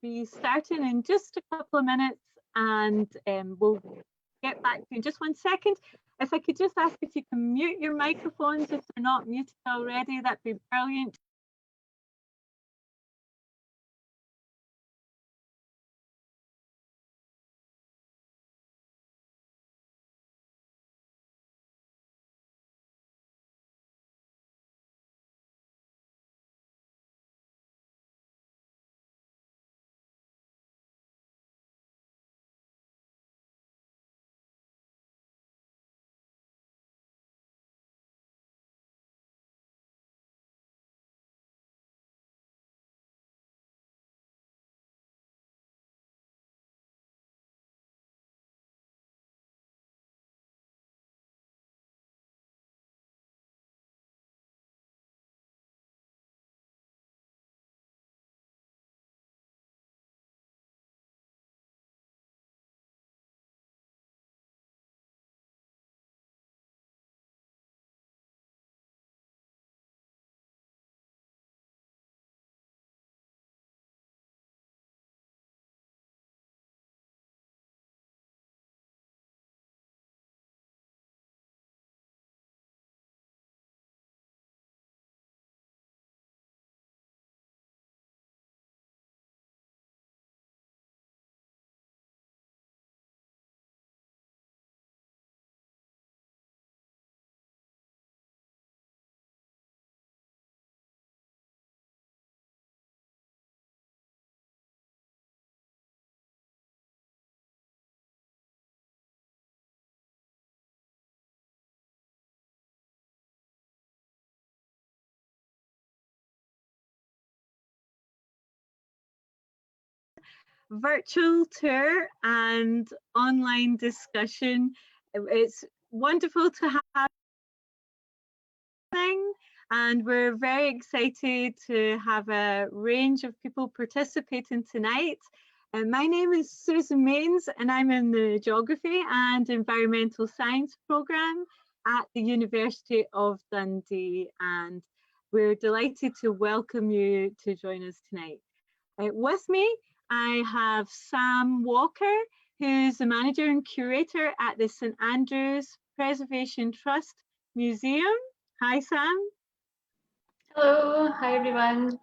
be starting in just a couple of minutes, and we'll get back to you in just 1 second. If I could just ask if you can mute your microphones if they're not muted already, that'd be brilliant. Virtual tour and online discussion. It's wonderful to have, and we're very excited to have a range of people participating tonight. My name is Susan Mains, and I'm in the Geography and Environmental Science programme at the University of Dundee, and we're delighted to welcome you to join us tonight. With me, I have Sam Walker, who's the manager and curator at the St Andrews Preservation Trust Museum. Hi, Sam. Hello, hi everyone.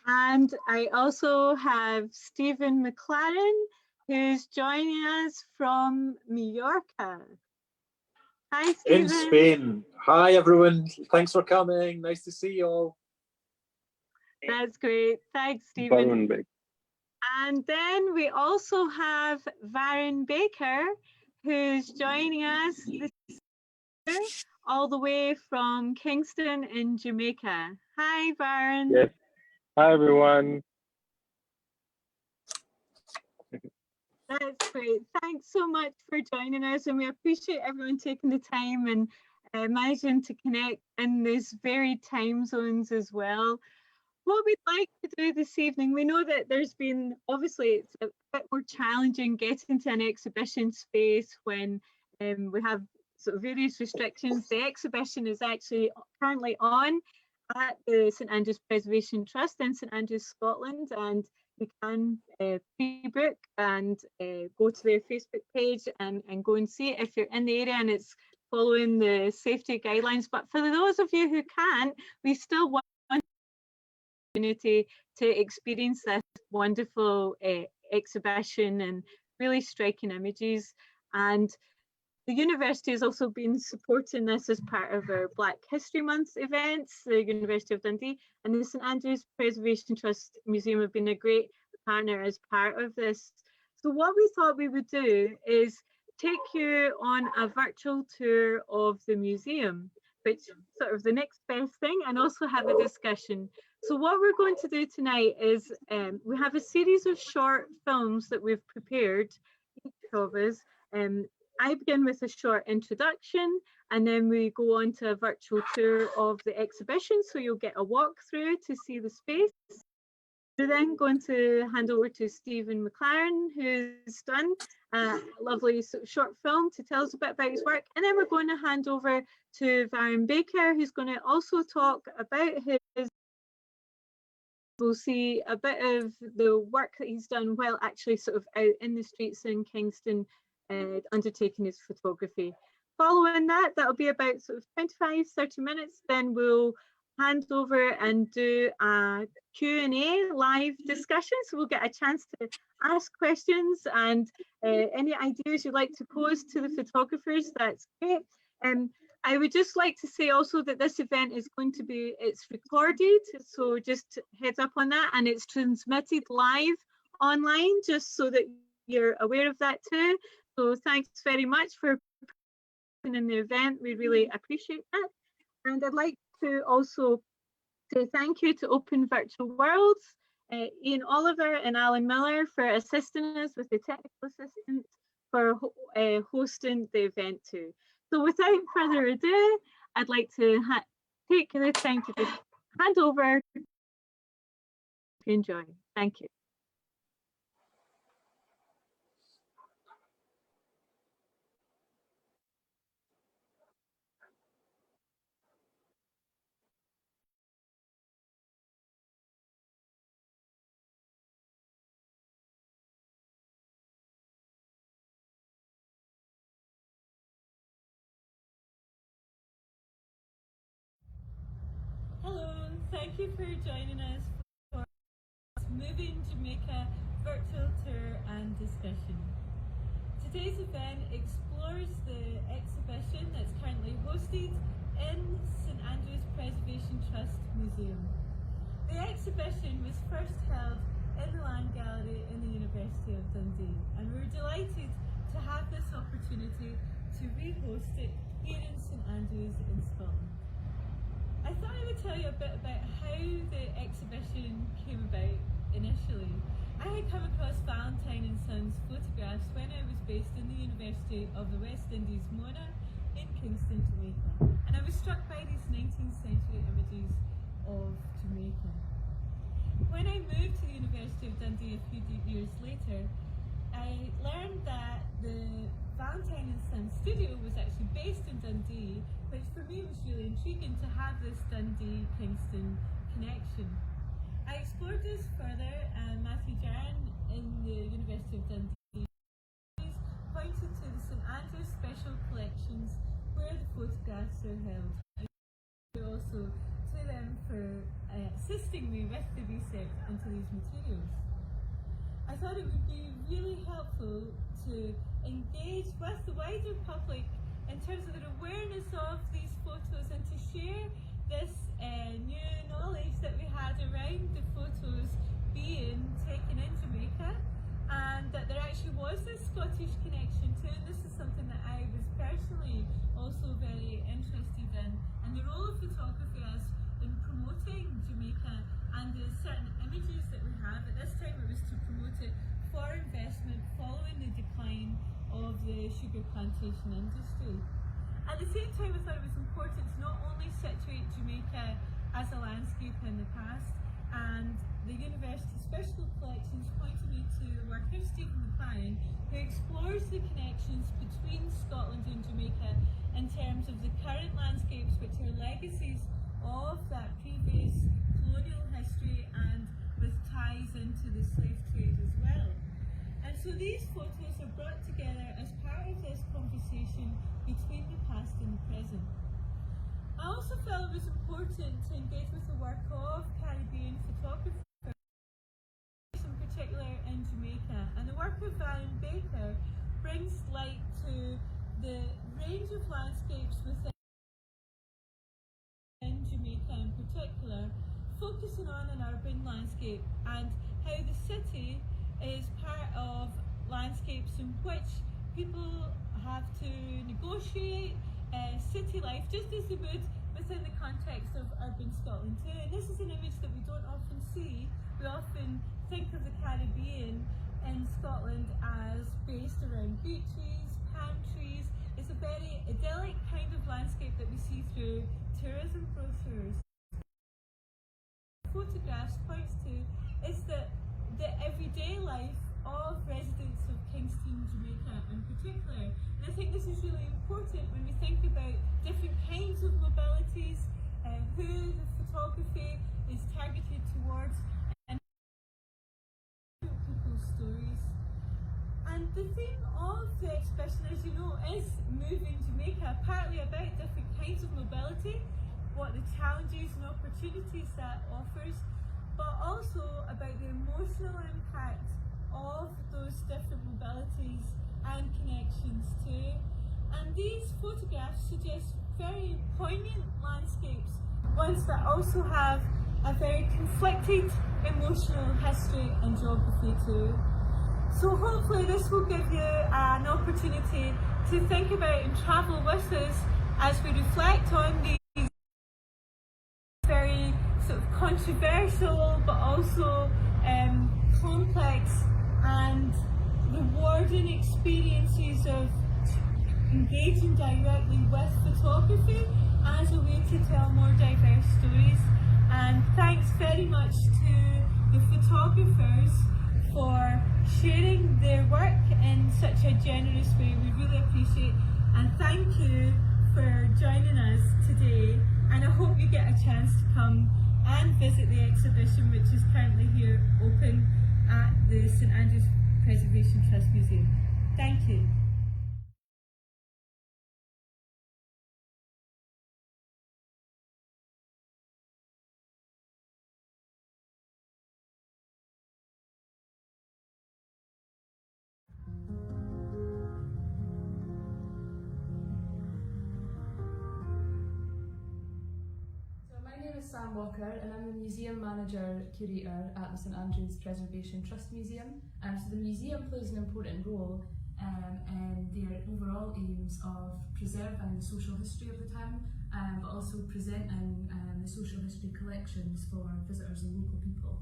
And I also have Stephen McLaren, who's joining us from Mallorca. Hi, Stephen. In Spain. Hi, everyone. Thanks for coming. Nice to see you all. That's great. Thanks, Stephen. Varun. And then we also have Varun Baker, who's joining us this year, all the way from Kingston in Jamaica. Hi, Varun. Yes. Hi, everyone. That's great. Thanks so much for joining us, and we appreciate everyone taking the time and managing to connect in these varied time zones as well. What we'd like to do this evening, we know that there's been, obviously, it's a bit more challenging getting to an exhibition space when we have sort of various restrictions. The exhibition is actually currently on at the St Andrews Preservation Trust in St Andrews, Scotland, and you can pre-book and go to their Facebook page and go and see it if you're in the area and it's following the safety guidelines. But for those of you who can't, we still want opportunity to experience this wonderful exhibition and really striking images. And the university has also been supporting this as part of our Black History Month events, the University of Dundee, and the St Andrews Preservation Trust Museum have been a great partner as part of this. So what we thought we would do is take you on a virtual tour of the museum, which is sort of the next best thing, and also have a discussion. So what we're going to do tonight is we have a series of short films that we've prepared, each of us. I begin with a short introduction, and then we go on to a virtual tour of the exhibition, so you'll get a walkthrough to see the space. We're then going to hand over to Stephen McLaren, who's done a lovely short film to tell us a bit about his work, and then we're going to hand over to Varun Baker, who's going to also talk about his we'll see a bit of the work that he's done while actually sort of out in the streets in Kingston, undertaking his photography. Following that, that'll be about sort of 25-30 minutes. Then we'll hand over and do a Q&A live discussion. So we'll get a chance to ask questions, and any ideas you'd like to pose to the photographers, that's great. I would just like to say also that this event is going to be, it's recorded, so just heads up on that, and it's transmitted live online, just so that you're aware of that too. So thanks very much for in the event, we really appreciate that. And I'd like to also say thank you to Open Virtual Worlds, Ian Oliver and Alan Miller for assisting us with the technical assistance for hosting the event too. So without further ado, I'd like to take the time to just hand over to enjoy. Thank you. Hello, thank you for joining us for Moving Jamaica virtual tour and discussion. Today's event explores the exhibition that's currently hosted in St Andrews Preservation Trust Museum. The exhibition was first held in the Land Gallery in the University of Dundee, and we're delighted to have this opportunity to re-host it here in St Andrews in Scotland. I thought I would tell you a bit about how the exhibition came about initially. I had come across Valentine and Sons photographs when I was based in the University of the West Indies, Mona, in Kingston, Jamaica. And I was struck by these 19th century images of Jamaica. When I moved to the University of Dundee a few years later, I learned that the Valentine and Sons studio was actually based in Dundee, which for me was really intriguing to have this Dundee-Kingston connection. I explored this further, and Matthew Jarron in the University of Dundee pointed to the St Andrews Special Collections where the photographs are held. And also to them for assisting me with the research into these materials. I thought it would be really helpful to engage with the wider public in terms of their awareness of these photos, and to share this new knowledge that we had around the photos being taken in Jamaica, and that there actually was this Scottish connection too. And this is something that I was personally also very interested in, and the role of photography as in promoting Jamaica and the certain images that we have. At this time it was to promote it for investment following the decline of the sugar plantation industry. At the same time, I thought it was important to not only situate Jamaica as a landscape in the past, and the University Special Collections pointed me to the work of Stephen McLaren, who explores the connections between Scotland and Jamaica in terms of the current landscapes, which are legacies of that previous colonial history and with ties into the slave trade as well. And so these photos are brought together as part of this conversation between the past and the present. I also felt it was important to engage with the work of Caribbean photographers, in particular in Jamaica, and the work of Varun brings light to the range of landscapes within Jamaica in particular, focusing on an urban landscape and how the city is part of landscapes in which people have to negotiate city life just as they would within the context of urban Scotland too. And this is an image that we don't often see. We often think of the Caribbean in Scotland as based around beaches, palm trees. It's a very idyllic kind of landscape that we see through tourism brochures. Photographs points to is that the everyday life of residents of Kingston, Jamaica in particular. And I think this is really important when we think about different kinds of mobilities, who the photography is targeted towards, the exhibition, as you know, is Moving Jamaica, partly about different kinds of mobility, what the challenges and opportunities that offers, but also about the emotional impact of those different mobilities and connections too. And these photographs suggest very poignant landscapes, ones that also have a very conflicted emotional history and geography too. So hopefully this will give you an opportunity to think about and travel with us as we reflect on these very sort of controversial but also complex and rewarding experiences of engaging directly with photography as a way to tell more diverse stories. And thanks very much to the photographers for sharing their work in such a generous way. We really appreciate, and thank you for joining us today, and I hope you get a chance to come and visit the exhibition, which is currently here open at the St Andrews Preservation Trust Museum. Thank you. My name is Sam Walker and I'm the Museum Manager Curator at the St Andrews Preservation Trust Museum. So the museum plays an important role in their overall aims of preserving the social history of the town, but also presenting the social history collections for visitors and local people.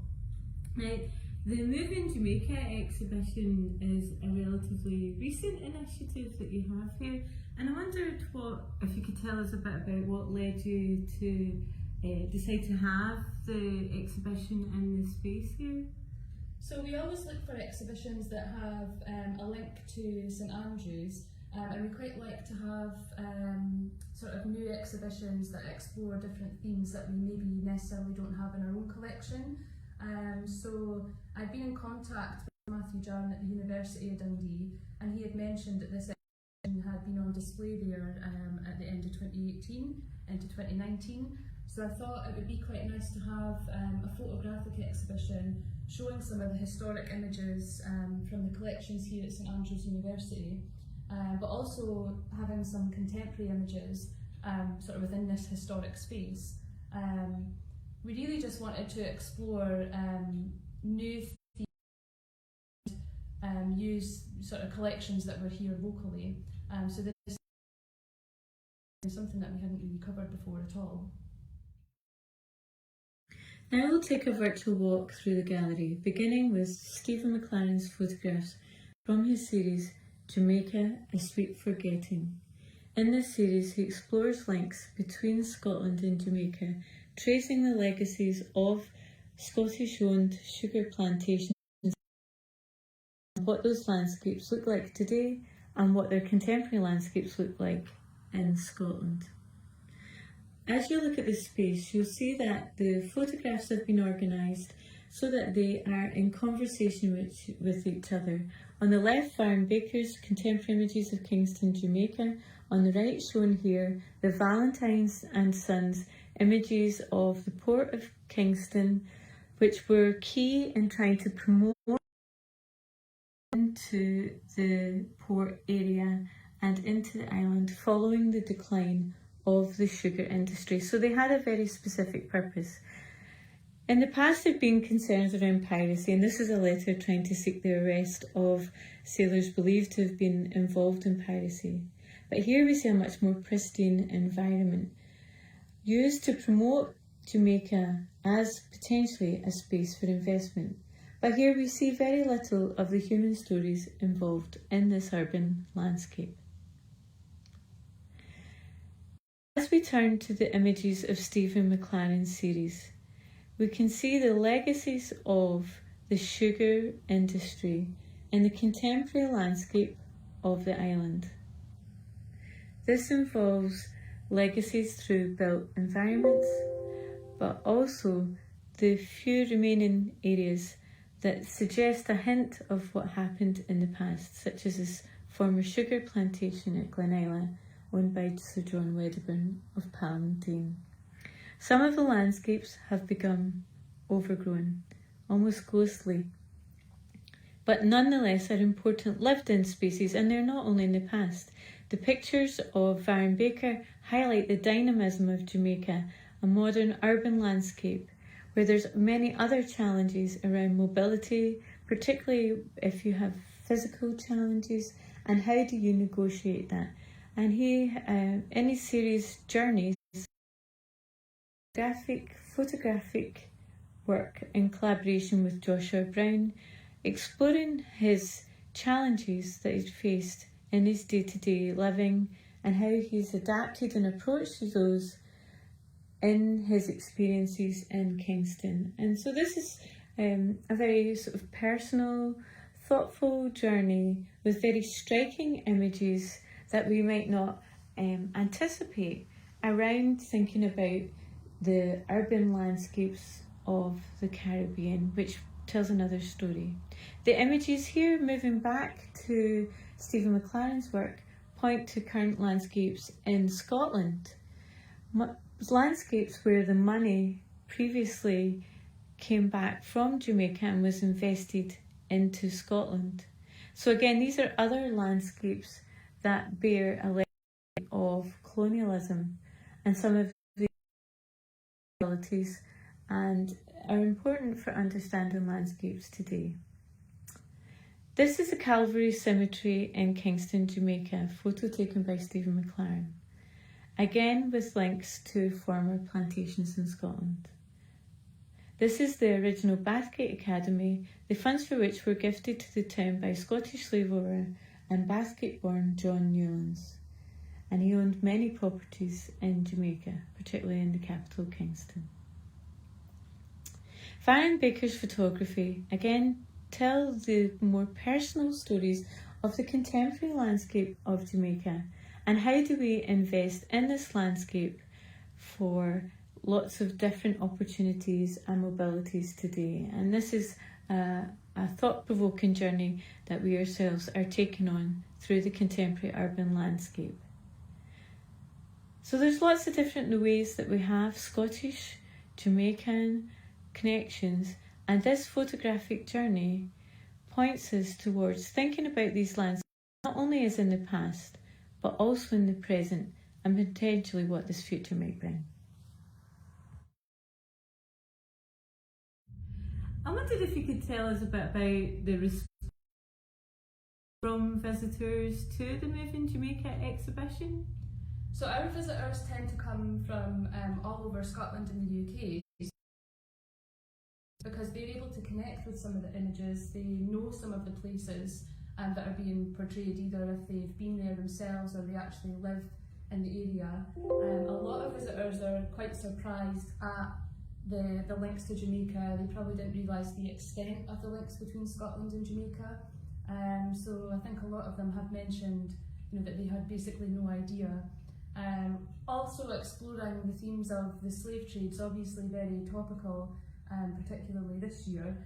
Now, the Moving Jamaica exhibition is a relatively recent initiative that you have here, and I wondered if you could tell us a bit about what led you to decide to have the exhibition in the space here. So we always look for exhibitions that have a link to St Andrews, and we quite like to have sort of new exhibitions that explore different themes that we maybe necessarily don't have in our own collection. So I'd been in contact with Matthew Jarn at the University of Dundee, and he had mentioned that this exhibition had been on display there at the end of 2018 into 2019. So I thought it would be quite nice to have a photographic exhibition showing some of the historic images from the collections here at St Andrews University, but also having some contemporary images sort of within this historic space. We really just wanted to explore new themes, use sort of collections that were here locally. So this is something that we hadn't really covered before at all. Now we'll take a virtual walk through the gallery, beginning with Stephen McLaren's photographs from his series Jamaica, A Sweet Forgetting. In this series he explores links between Scotland and Jamaica, tracing the legacies of Scottish-owned sugar plantations, what those landscapes look like today and what their contemporary landscapes look like in Scotland. As you look at this space, you'll see that the photographs have been organised so that they are in conversation with each other. On the left, Varun Baker's contemporary images of Kingston, Jamaica. On the right, shown here, the Valentines and Sons images of the port of Kingston, which were key in trying to promote into the port area and into the island following the decline of the sugar industry. So they had a very specific purpose. In the past there have been concerns around piracy, and this is a letter trying to seek the arrest of sailors believed to have been involved in piracy. But here we see a much more pristine environment, used to promote Jamaica as potentially a space for investment. But here we see very little of the human stories involved in this urban landscape. As we turn to the images of Stephen McLaren's series, we can see the legacies of the sugar industry in the contemporary landscape of the island. This involves legacies through built environments, but also the few remaining areas that suggest a hint of what happened in the past, such as this former sugar plantation at Glenella, owned by Sir John Wedderburn of Palantine. Some of the landscapes have become overgrown, almost ghostly, but nonetheless are important lived-in spaces, and they're not only in the past. The pictures of Varun Baker highlight the dynamism of Jamaica, a modern urban landscape where there's many other challenges around mobility, particularly if you have physical challenges, and how do you negotiate that. And he, in his series Journeys, photographic work in collaboration with Joshua Brown, exploring his challenges that he's faced in his day-to-day living and how he's adapted and approached those in his experiences in Kingston. And so this is a very sort of personal, thoughtful journey with very striking images that we might not anticipate around thinking about the urban landscapes of the Caribbean, which tells another story. The images here, moving back to Stephen McLaren's work, point to current landscapes in Scotland. Landscapes where the money previously came back from Jamaica and was invested into Scotland. So again, these are other landscapes that bear a legacy of colonialism and some of the abilities and are important for understanding landscapes today. This is a Calvary Cemetery in Kingston, Jamaica, a photo taken by Stephen McLaren, again with links to former plantations in Scotland. This is the original Bathgate Academy, the funds for which were gifted to the town by Scottish slave owner and Bathgate-born John Newlands, and he owned many properties in Jamaica, particularly in the capital Kingston. Varun Baker's photography again tells the more personal stories of the contemporary landscape of Jamaica and how do we invest in this landscape for lots of different opportunities and mobilities today. And this is a thought-provoking journey that we ourselves are taking on through the contemporary urban landscape. So there's lots of different ways that we have Scottish, Jamaican connections, and this photographic journey points us towards thinking about these landscapes not only as in the past, but also in the present and potentially what this future might bring. I wondered if you could tell us a bit about the response from visitors to the Move in Jamaica exhibition. So our visitors tend to come from all over Scotland and the UK because they're able to connect with some of the images, they know some of the places that are being portrayed, either if they've been there themselves or they actually live in the area. A lot of visitors are quite surprised at the links to Jamaica. They probably didn't realise the extent of the links between Scotland and Jamaica. So I think a lot of them have mentioned that they had basically no idea. Also exploring the themes of the slave trade is obviously very topical, particularly this year.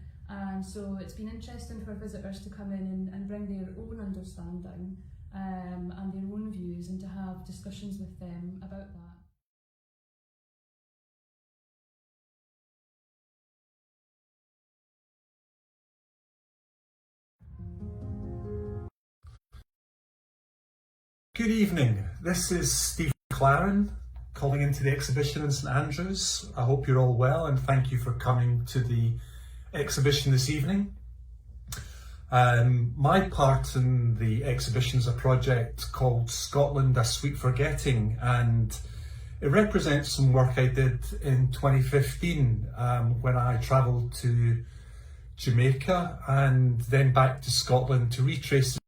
So it's been interesting for visitors to come in and bring their own understanding and their own views and to have discussions with them about that. Good evening. This is Steve McLaren calling into the exhibition in St Andrews. I hope you're all well and thank you for coming to the exhibition this evening. My part in the exhibition is a project called Scotland, A Sweet Forgetting, and it represents some work I did in 2015 when I travelled to Jamaica and then back to Scotland to retrace the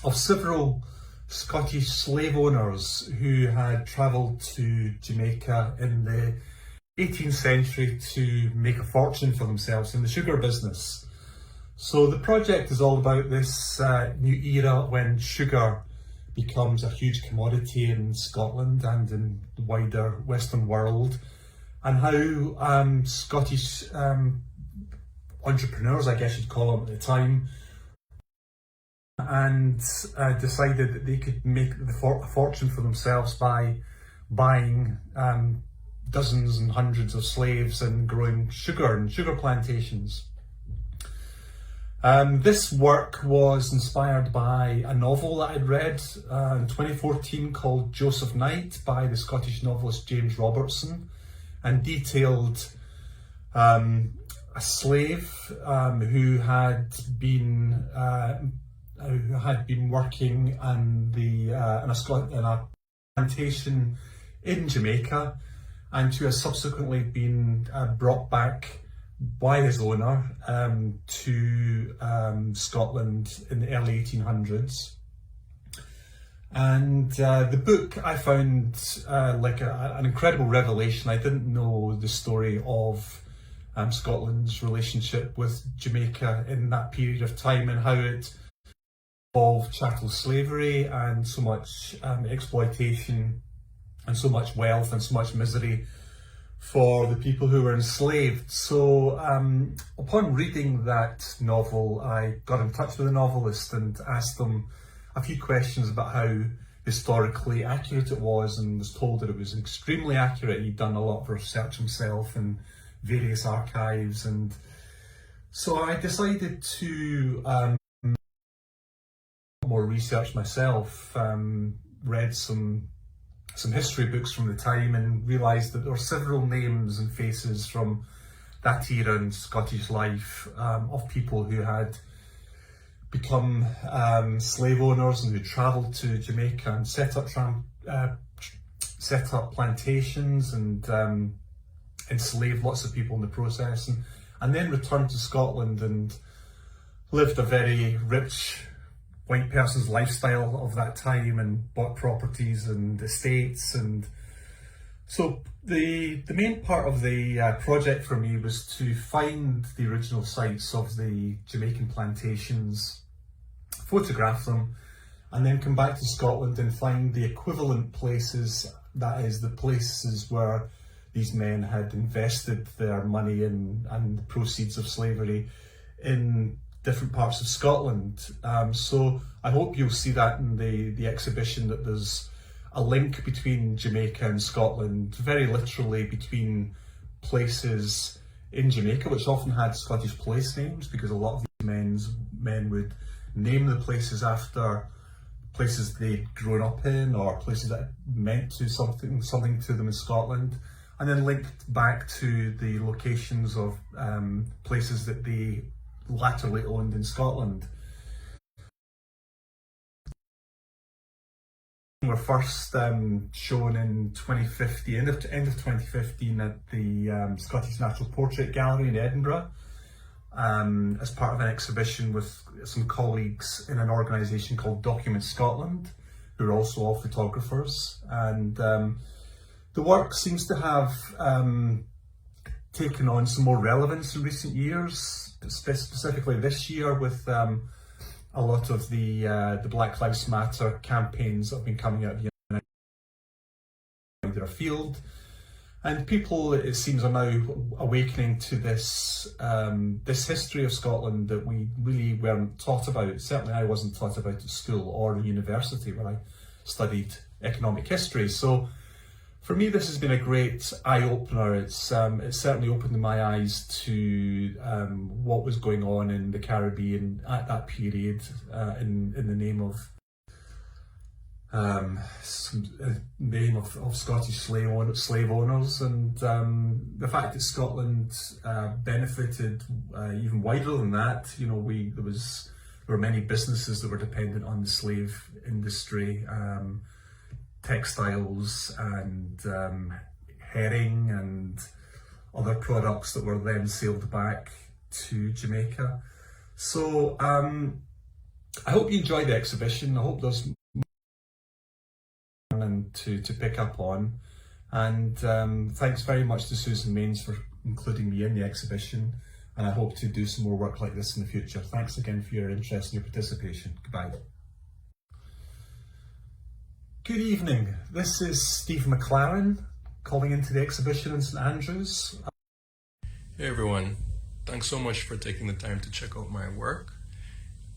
of several Scottish slave owners who had travelled to Jamaica in the 18th century to make a fortune for themselves in the sugar business. So the project is all about this new era when sugar becomes a huge commodity in Scotland and in the wider Western world, and how Scottish entrepreneurs, I guess you'd call them at the time, and decided that they could make a fortune for themselves by buying dozens and hundreds of slaves and growing sugar and sugar plantations. This work was inspired by a novel that I'd read in 2014 called Joseph Knight by the Scottish novelist James Robertson, and detailed a slave who had been working in a plantation in Jamaica, and who has subsequently been brought back by his owner to Scotland in the early 1800s. And the book I found like an incredible revelation. I didn't know the story of Scotland's relationship with Jamaica in that period of time, and how it involved chattel slavery and so much exploitation and so much wealth and so much misery for the people who were enslaved. So upon reading that novel, I got in touch with the novelist and asked them a few questions about how historically accurate it was, and was told that it was extremely accurate. He'd done a lot of research himself in various archives, and so I decided to more research myself, read some history books from the time, and realised that there were several names and faces from that era in Scottish life of people who had become slave owners and who travelled to Jamaica and set up plantations and enslaved lots of people in the process, and then returned to Scotland and lived a very rich white person's lifestyle of that time, and bought properties and estates. And so the main part of the project for me was to find the original sites of the Jamaican plantations, photograph them, and then come back to Scotland and find the equivalent places, that is, the places where these men had invested their money and the proceeds of slavery in different parts of Scotland. So I hope you'll see that in the exhibition, that there's a link between Jamaica and Scotland, very literally between places in Jamaica, which often had Scottish place names, because a lot of these men would name the places after places they'd grown up in, or places that meant to something to them in Scotland, and then linked back to the locations of places that they latterly owned in Scotland. Were first shown in 2015, end of 2015, at the Scottish Natural Portrait Gallery in Edinburgh, as part of an exhibition with some colleagues in an organisation called Document Scotland, who are also all photographers. And the work seems to have taken on some more relevance in recent years, specifically this year, with a lot of the Black Lives Matter campaigns that have been coming out of the United field, and people, it seems, are now awakening to this this history of Scotland that we really weren't taught about. Certainly, I wasn't taught about at school or at university when I studied economic history. So, for me, this has been a great eye-opener. It's certainly opened my eyes to what was going on in the Caribbean at that period, in the name of Scottish slave owners, and the fact that Scotland benefited even wider than that. You know, there were many businesses that were dependent on the slave industry. Textiles and herring and other products that were then sailed back to Jamaica. So I hope you enjoy the exhibition. I hope there's to pick up on, and thanks very much to Susan Mains for including me in the exhibition, and I hope to do some more work like this in the future. Thanks again for your interest and your participation. Goodbye. Good evening, this is Steve McLaren calling into the exhibition in St Andrews. Hey everyone, thanks so much for taking the time to check out my work.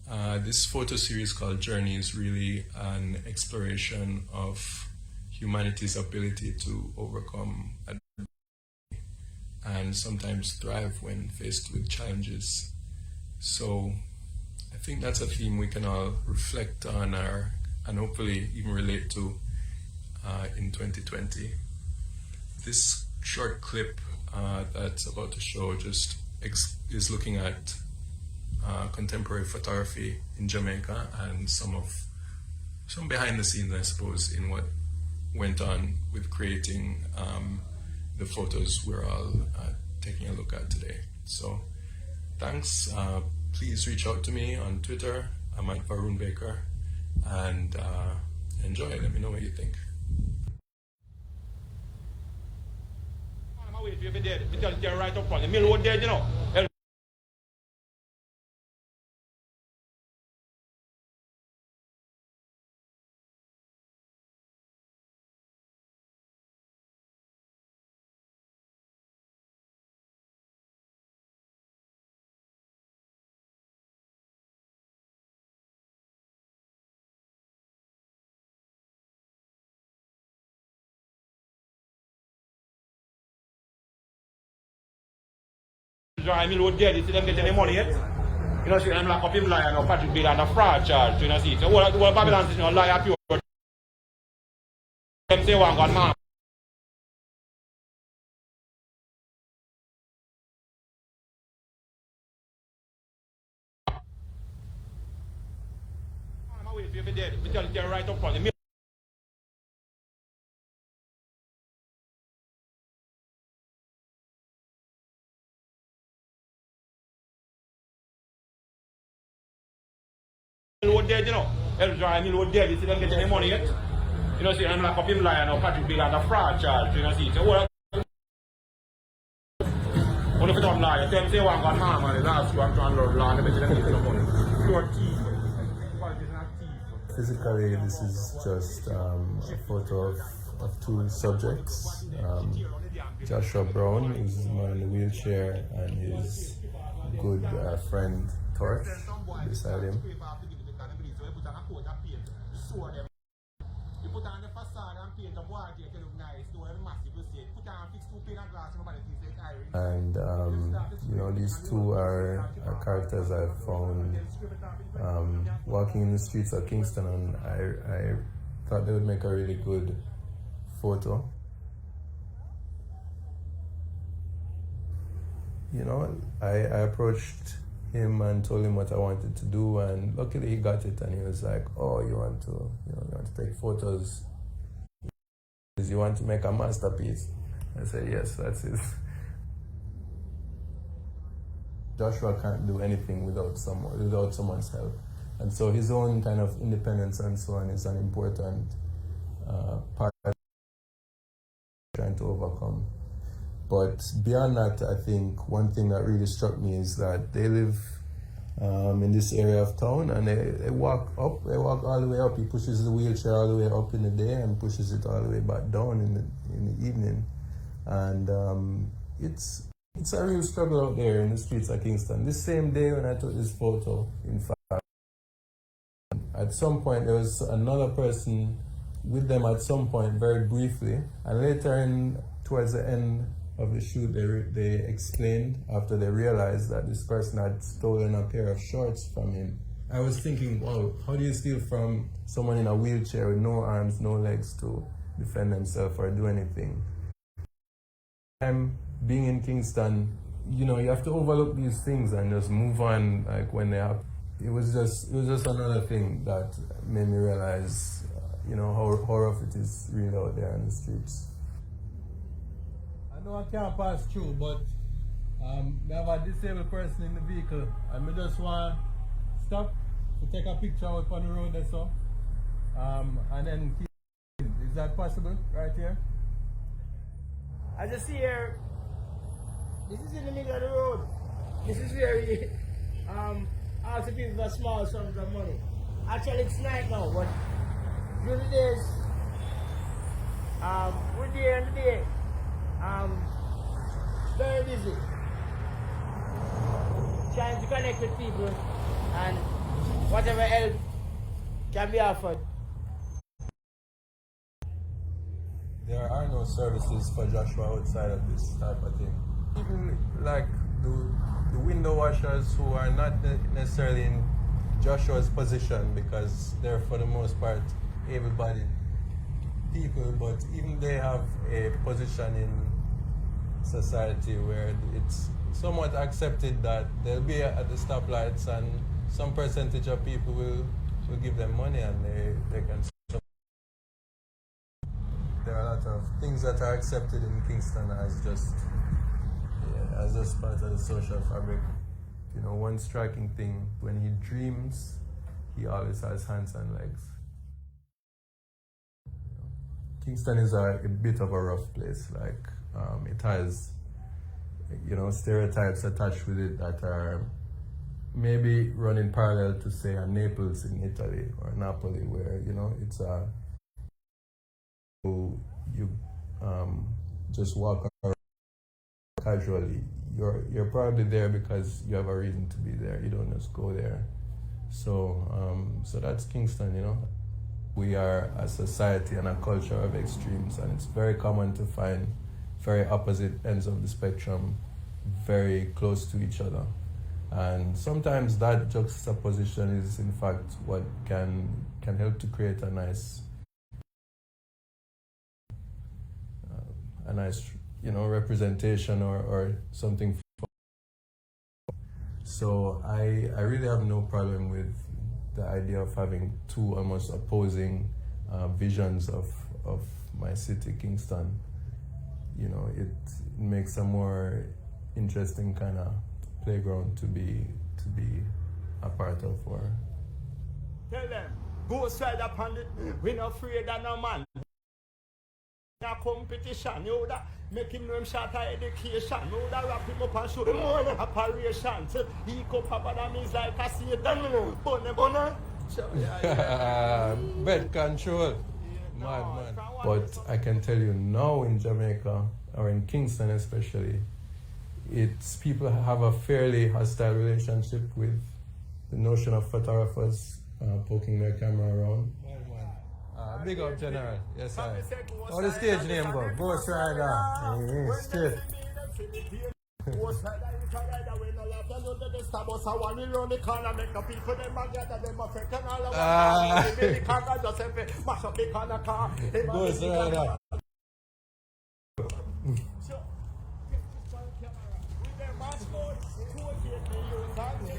This photo series called Journey is really an exploration of humanity's ability to overcome and sometimes thrive when faced with challenges. So I think that's a theme we can all reflect on and hopefully even relate to in 2020. This short clip that's about to show just is looking at contemporary photography in Jamaica and some behind the scenes, I suppose, in what went on with creating the photos we're all taking a look at today. So thanks. Please reach out to me on Twitter. I'm at Varun Baker, and enjoy. Let me know what you think. I'm waiting for you to be dead. We tell you right up front. The mill road dead, you know. Mill road dead. You see them get any money yet? You know, see them lock up him liar or Patrick Bill and a fraud charge. You know, see. So what Babylon is, you know, liar pure. Them say one gun man. I'm waiting for you to be dead. We tell you right up front. The mill road dead, you know. Mill road dead. You see them get any money yet? You know, see them lock up him liar or Patrick Bill and a fraud charge. You know, see. So what? When you don't lie, you say one gun man, man, last you have to unload law, and them get some money. You're a thief. Physically, this is just a photo of two subjects. Joshua Brown, who's the man in the wheelchair, and his good friend Torch beside him. You put on the facade and paint the wall here to look nice, do a massive mistake. Put on fix 2 pane of glass, nobody thinks it's iron. And you know, these two are characters I've found walking in the streets of Kingston, and I thought they would make a really good photo. You know, I approached him and told him what I wanted to do, and luckily he got it, and he was like, "Oh, you want to take photos? You want to make a masterpiece?" I said, "Yes, that's it." Joshua can't do anything without someone's help, and so his own kind of independence and so on is an important part of trying to overcome. But beyond that, I think one thing that really struck me is that they live in this area of town, and they walk all the way up. He pushes the wheelchair all the way up in the day and pushes it all the way back down in the evening. And it's a real struggle out there in the streets of Kingston. This same day when I took this photo, in fact, at some point there was another person with them at some point, very briefly, and later towards the end of the shoot, they explained, after they realized that this person had stolen a pair of shorts from him. I was thinking, wow, how do you steal from someone in a wheelchair with no arms, no legs to defend themselves or do anything? Being in Kingston, you know, you have to overlook these things and just move on, like when they happen. It was just another thing that made me realize, you know, how rough it is really out there in the streets. No, I can't pass through, but I have a disabled person in the vehicle, and I just want to stop to take a picture out on the road and so, and then keep. Is that possible right here? As you see here, this is in the middle of the road. This is where we also give a small sums of money. Actually, it's night now, but during the days, we're there in the day. Very busy trying to connect with people and whatever help can be offered. There are no services for Joshua outside of this type of thing. Even like the window washers who are not necessarily in Joshua's position, because they're for the most part able-bodied people, but even they have a position in society where it's somewhat accepted that they'll be at the stoplights and some percentage of people will give them money and they can. There are a lot of things that are accepted in Kingston as just part of the social fabric. You know, one striking thing, when he dreams, he always has hands and legs. Kingston is a bit of a rough place. Like, it has, you know, stereotypes attached with it that are maybe running parallel to, say, a Naples in Italy or Napoli, where, you know, it's a you just walk around casually. You're probably there because you have a reason to be there. You don't just go there. So so that's Kingston, you know. We are a society and a culture of extremes, and it's very common to find very opposite ends of the spectrum very close to each other. And sometimes that juxtaposition is in fact what can help to create a nice you know, representation or something. So I really have no problem with the idea of having two almost opposing visions of my city, Kingston. You know, it makes a more interesting kind of playground to be a part of. Or tell them, go side upon it. We're not afraid of no man. A competition, you would make him know him short of education, you would wrap him up and show him more operation. So he could pop on him like a Satan. Bonne. bed control. Man. But I can tell you now in Jamaica, or in Kingston especially, it's people have a fairly hostile relationship with the notion of photographers poking their camera around. Big up, General. Yes, sir. How the stage name go? Ghost Rider. Straight. Ghost Rider.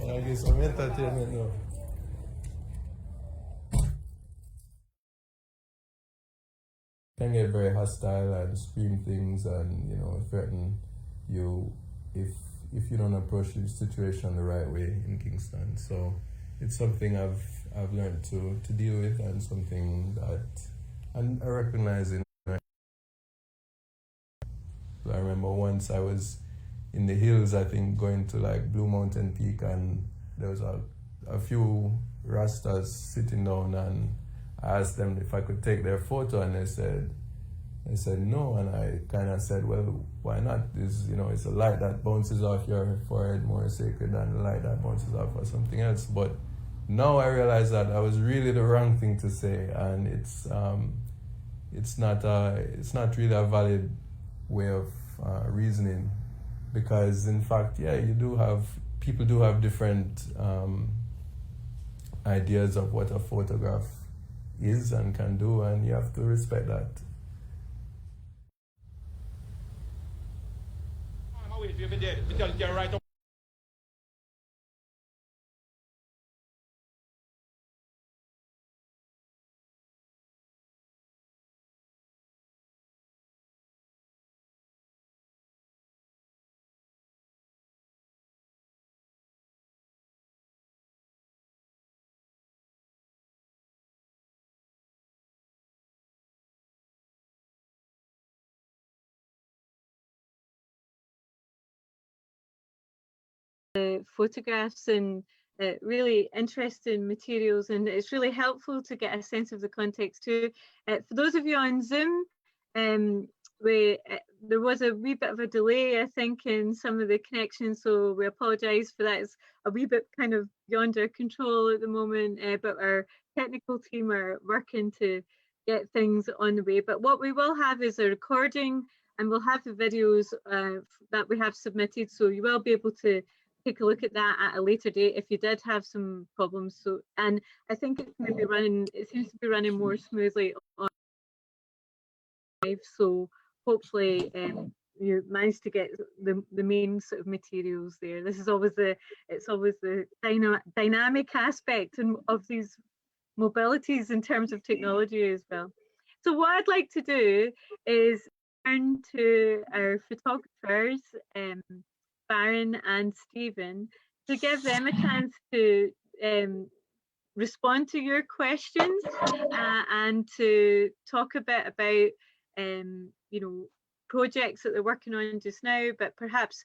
I guess some entertainment now. Can get very hostile and scream things, and you know, threaten you if you don't approach the situation the right way in Kingston. So it's something I've learned to deal with, and something that and I recognize in. I remember once I was in the hills, I think going to like Blue Mountain Peak, and there was a few Rastas sitting down, and I asked them if I could take their photo, and they said no, and I kind of said, well, why not? It's a light that bounces off your forehead more sacred than the light that bounces off of something else. But now I realize that I was really the wrong thing to say, and it's not really a valid way of reasoning, because in fact, people do have different ideas of what a photograph is and can do, and you have to respect that. Photographs and really interesting materials, and it's really helpful to get a sense of the context too. For those of you on Zoom, there was a wee bit of a delay, I think, in some of the connections, so we apologise for that. It's a wee bit kind of beyond our control at the moment, but our technical team are working to get things on the way. But what we will have is a recording, and we'll have the videos that we have submitted, so you will be able to take a look at that at a later date if you did have some problems. So, and I think it's maybe running, it seems to be running more smoothly on live, so hopefully you managed to get the main sort of materials there. This is always the dynamic aspect of these mobilities in terms of technology as well. So what I'd like to do is turn to our photographers, Varun and Stephen, to give them a chance to respond to your questions and to talk a bit about you know, projects that they're working on just now, but perhaps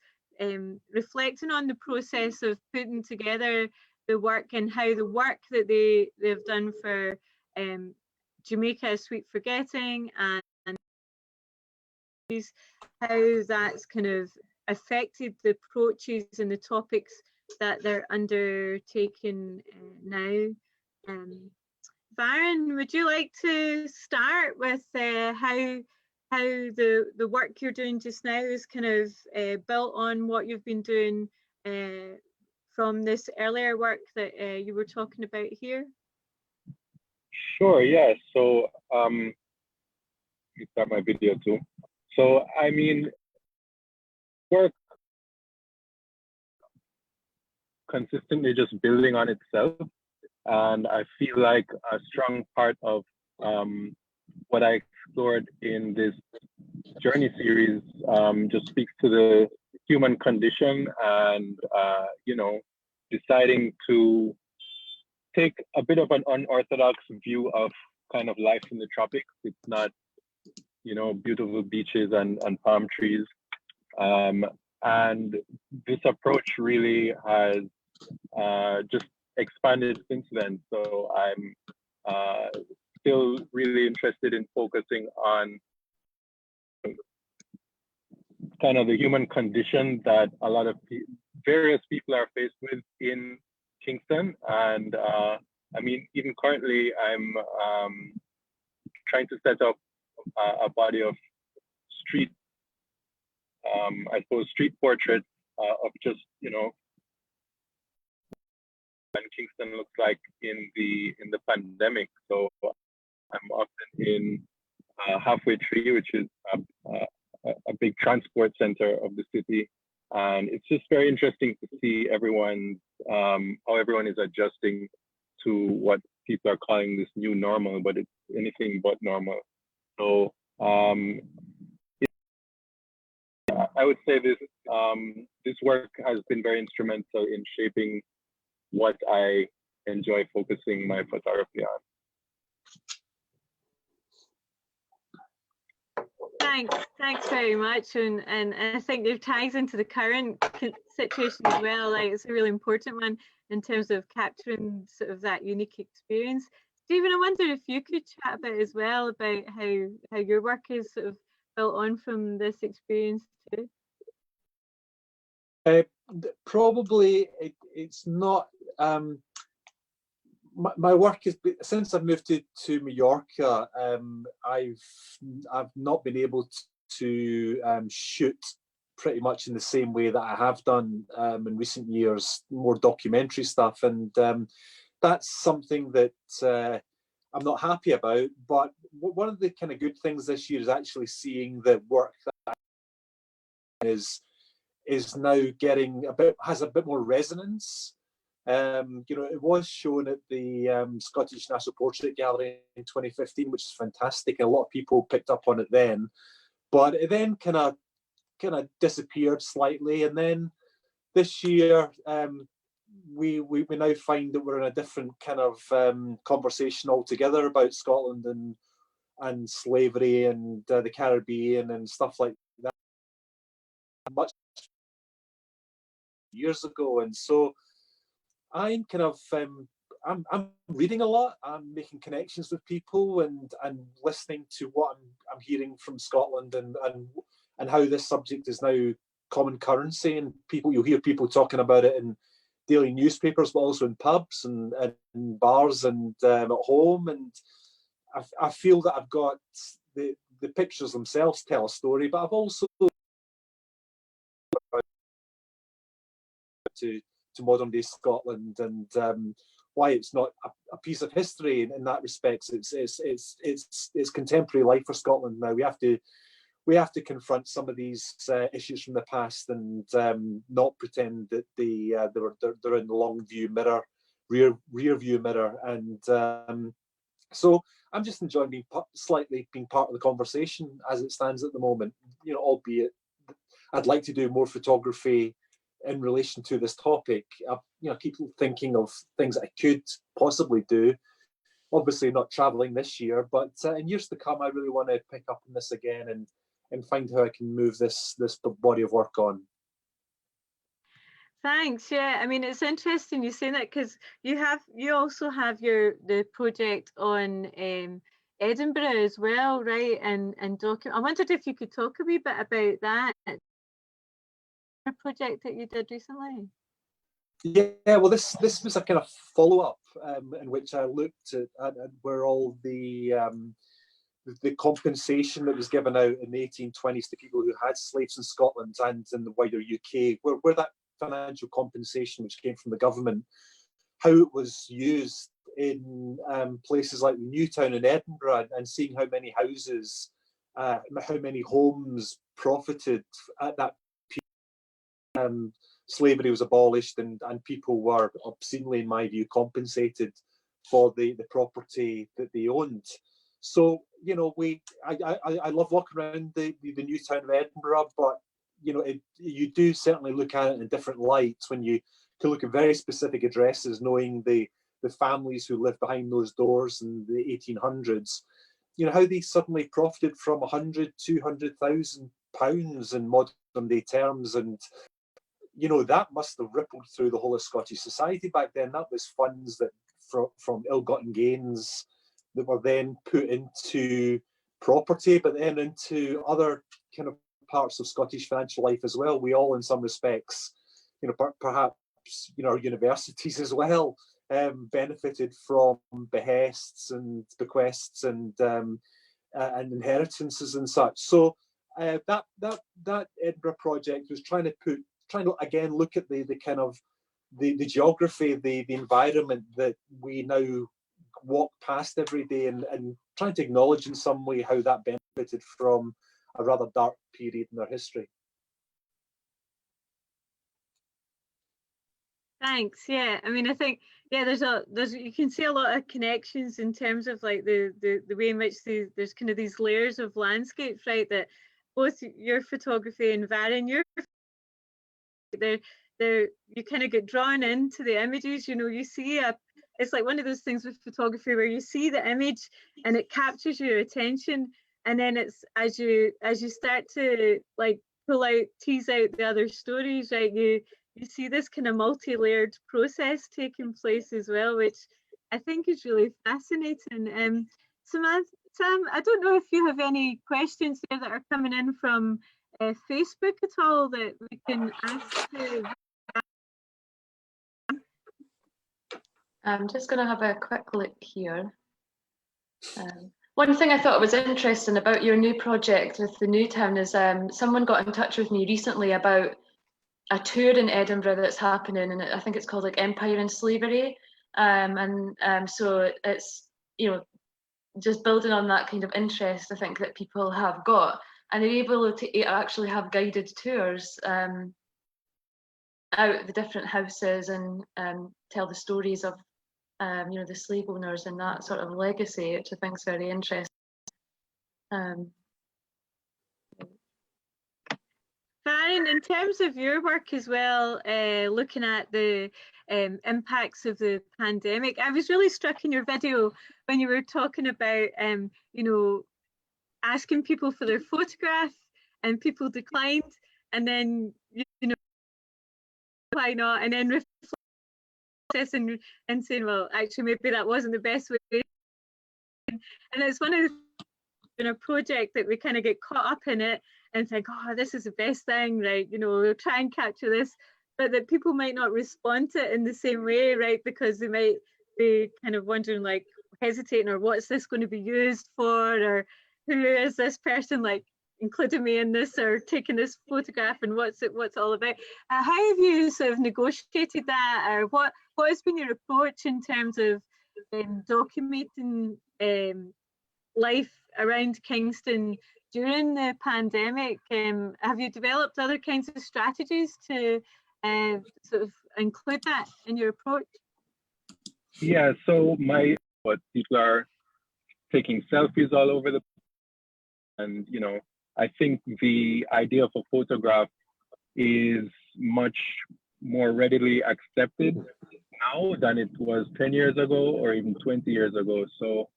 reflecting on the process of putting together the work and how the work that they've done for Jamaica Sweet Forgetting and how that's kind of affected the approaches and the topics that they're undertaking now. Varun, would you like to start with how the work you're doing just now is kind of built on what you've been doing from this earlier work that you were talking about here? Sure, yeah. So you start my video too. So I mean, work consistently just building on itself, and I feel like a strong part of what I explored in this journey series just speaks to the human condition and you know, deciding to take a bit of an unorthodox view of kind of life in the tropics. It's not, you know, beautiful beaches and palm trees. And this approach really has just expanded since then. So I'm still really interested in focusing on kind of the human condition that a lot of various people are faced with in Kingston. And I mean, even currently, I'm trying to set up a body of street, I suppose, street portraits of just, you know, what Kingston looks like in the pandemic. So I'm often in Halfway Tree, which is a big transport center of the city, and it's just very interesting to see everyone, how everyone is adjusting to what people are calling this new normal, but it's anything but normal. So I would say this work has been very instrumental in shaping what I enjoy focusing my photography on. Thanks very much, and I think it ties into the current situation as well. Like, it's a really important one in terms of capturing sort of that unique experience. Stephen, I wonder if you could chat a bit as well about how your work is sort of built on from this experience too. Probably it's not. My work is, since I've moved to Mallorca, I've not been able to shoot pretty much in the same way that I have done in recent years, more documentary stuff, and that's something that I'm not happy about. But one of the kind of good things this year is actually seeing the work that is now has a bit more resonance. You know, it was shown at the Scottish National Portrait Gallery in 2015, which is fantastic. A lot of people picked up on it then, but it then kind of disappeared slightly. And then this year, we now find that we're in a different kind of conversation altogether about Scotland and slavery and the Caribbean and stuff like that, much years ago. And so I'm kind of I'm reading a lot. I'm making connections with people and listening to what I'm hearing from Scotland, and how this subject is now common currency, and you'll hear people talking about it in daily newspapers, but also in pubs and bars and at home. And I feel that I've got the pictures themselves tell a story, but I've also to modern day Scotland, and why it's not a piece of history in that respect. It's contemporary life for Scotland now. We have to confront some of these issues from the past, and not pretend that they're in the long view mirror, rear view mirror. And so I'm just enjoying being part of the conversation as it stands at the moment. Albeit I'd like to do more photography in relation to this topic. I keep thinking of things that I could possibly do. Obviously not traveling this year, but in years to come, I really want to pick up on this again and find how I can move this body of work on. Thanks. Yeah, I mean, it's interesting you saying that, because you also have the project on Edinburgh as well, right? And I wondered if you could talk a wee bit about that project that you did recently. Yeah, well, this was a kind of follow-up in which I looked at where all the compensation that was given out in the 1820s to people who had slaves in Scotland and in the wider UK, where that financial compensation which came from the government, how it was used in places like Newtown in Edinburgh, and seeing how many houses, how many homes profited at that period. Slavery was abolished, and people were obscenely, in my view, compensated for the property that they owned. So, I love walking around the new town of Edinburgh, but you do certainly look at it in different lights when you can look at very specific addresses, knowing the families who lived behind those doors in the 1800s. How they suddenly profited from 100, 200,000 pounds in modern day terms, and that must have rippled through the whole of Scottish society back then. That was funds that from ill-gotten gains that were then put into property, but then into other kind of parts of Scottish financial life as well. We all, in some respects, perhaps our universities as well, benefited from behests and bequests and inheritances and such. So that Edinburgh project was trying to again look at the kind of the geography, the environment that we now walk past every day, and trying to acknowledge in some way how that benefited from a rather dark period in their history. Thanks. Yeah, I mean, I think there's you can see a lot of connections in terms of like the way in which there's kind of these layers of landscapes, right? That both your photography and Varun, you kind of get drawn into the images. You see it's like one of those things with photography where you see the image and it captures your attention, and then it's as you start to like tease out the other stories, right? You see this kind of multi-layered process taking place as well, which I think is really fascinating. Samantha, Sam, I don't know if you have any questions there that are coming in from Facebook at all that we can ask to. I'm just going to have a quick look here. One thing I thought was interesting about your new project with the Newtown is someone got in touch with me recently about a tour in Edinburgh that's happening, and I think it's called like Empire and Slavery, so it's just building on that kind of interest I think that people have got, and they're able to actually have guided tours out the different houses and tell the stories of the slave owners and that sort of legacy, which I think is very interesting. Varun, in terms of your work as well, looking at the impacts of the pandemic, I was really struck in your video when you were talking about, asking people for their photograph, and people declined, and then, why not? And then processing and saying, well, actually, maybe that wasn't the best way. And it's one of the in a project that we kind of get caught up in it and think, oh, this is the best thing, right? You know, we'll try and capture this, but that people might not respond to it in the same way, right? Because they might be kind of wondering, like, hesitating, or what's this going to be used for, or who is this person, like, including me in this, or taking this photograph, and what's it all about? How have you sort of negotiated that, or what has been your approach in terms of documenting life around Kingston during the pandemic? Have you developed other kinds of strategies to sort of include that in your approach? Yeah, so what people are taking selfies all over the, and you know, I think the idea of a photograph is much more readily accepted now than it was 10 years ago or even 20 years ago. So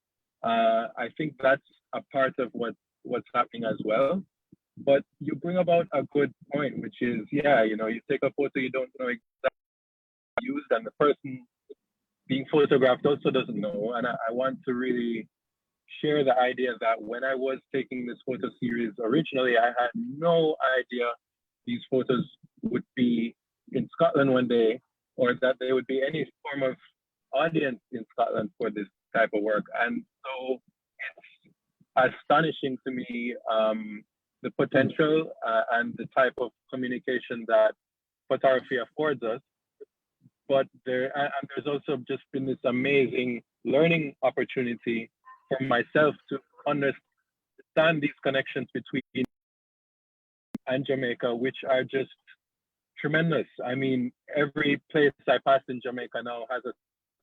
I think that's a part of what's happening as well. But you bring about a good point, which is, yeah, you know, you take a photo, you don't know exactly what you used, and the person being photographed also doesn't know. And I want to really share the idea that when I was taking this photo series originally, I had no idea these photos would be in Scotland one day, or that there would be any form of audience in Scotland for this type of work. And so it's astonishing to me, the potential and the type of communication that photography affords us. But there's also just been this amazing learning opportunity for myself to understand these connections between and Jamaica, which are just tremendous. I mean, every place I pass in Jamaica now has a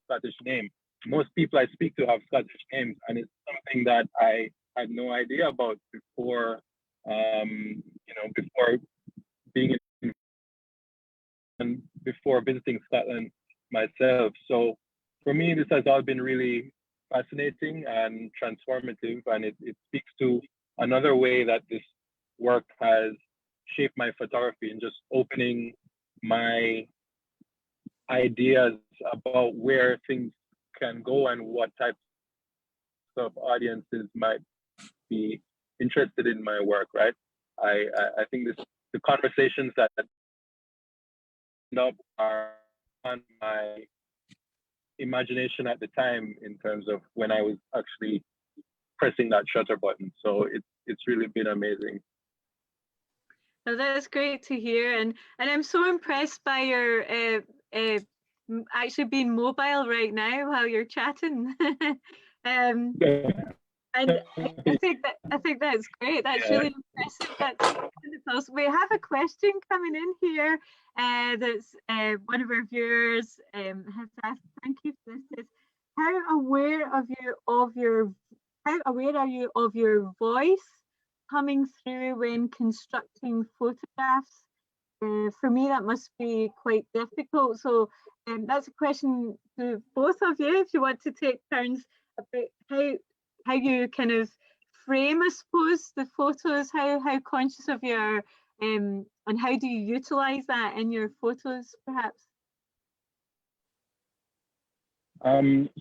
Scottish name. Most people I speak to have Scottish names, and it's something that I had no idea about before, before being in and before visiting Scotland myself. So for me, this has all been really fascinating and transformative, and it speaks to another way that this work has shaped my photography and just opening my ideas about where things can go and what types of audiences might be interested in my work, right? I think the conversations that end up are on my imagination at the time in terms of when I was actually pressing that shutter button. So it's really been amazing. Well, that's great to hear, and I'm so impressed by your actually being mobile right now while you're chatting. And I think that's great. That's really impressive. That's wonderful. We have a question coming in here. That's one of our viewers has asked. Thank you for this. How aware are you of your voice coming through when constructing photographs? For me, that must be quite difficult. So that's a question to both of you, if you want to take turns, about how you kind of frame, I suppose, the photos, how conscious of your, and how do you utilize that in your photos, perhaps?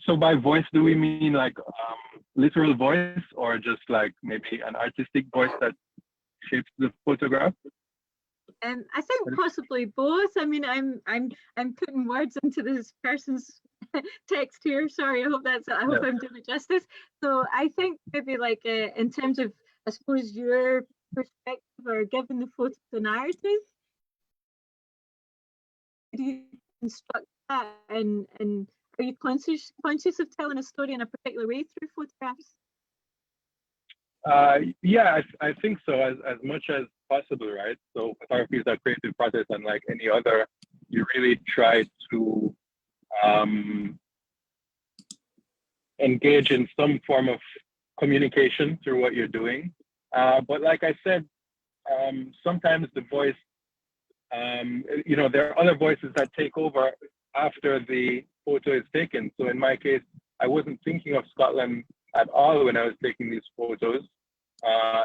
So by voice, do we mean like literal voice, or just like maybe an artistic voice that shapes the photograph? I think possibly both. I mean, I'm putting words into this person's text here. Sorry, I hope I'm doing it justice. So I think maybe like in terms of, I suppose, your perspective or giving the photo a narrative, do you construct that, and are you conscious of telling a story in a particular way through photographs? Yeah, I think so, as much as possible, right? So photography is a creative process, and like any other, you really try to engage in some form of communication through what you're doing. But like I said, sometimes the voice, there are other voices that take over after the photo is taken. So in my case, I wasn't thinking of Scotland at all when I was taking these photos.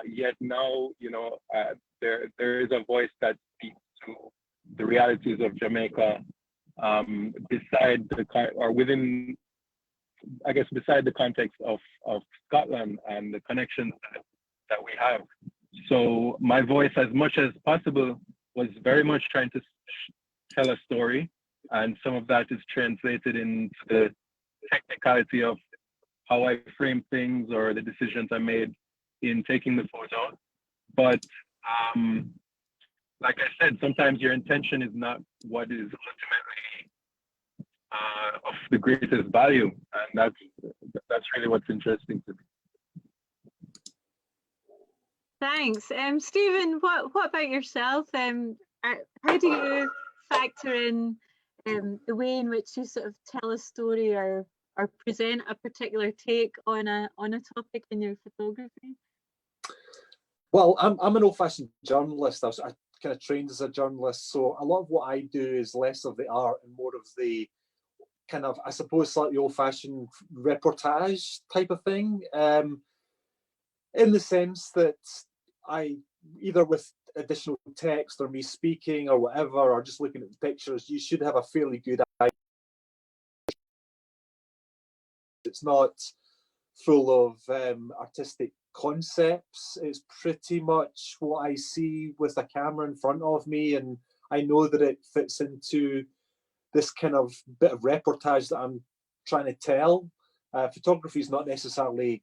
Yet now, there is a voice that speaks to the realities of Jamaica beside or within I guess, beside the context of Scotland and the connections that we have. So my voice, as much as possible, was very much trying to tell a story, and some of that is translated into the technicality of how I frame things or the decisions I made in taking the photo. But like I said, sometimes your intention is not what is ultimately of the greatest value, and that's really what's interesting to me. Thanks. Stephen, what about yourself? How do you factor in the way in which you sort of tell a story or present a particular take on a topic in your photography? Well, I'm an old-fashioned journalist. I kind of trained as a journalist, so a lot of what I do is less of the art and more of the kind of, I suppose, slightly old-fashioned reportage type of thing. In the sense that I, either with additional text or me speaking or whatever, or just looking at the pictures, you should have a fairly good idea. It's not full of artistic concepts. It's pretty much what I see with a camera in front of me, and I know that it fits into this kind of bit of reportage that I'm trying to tell. Photography is not necessarily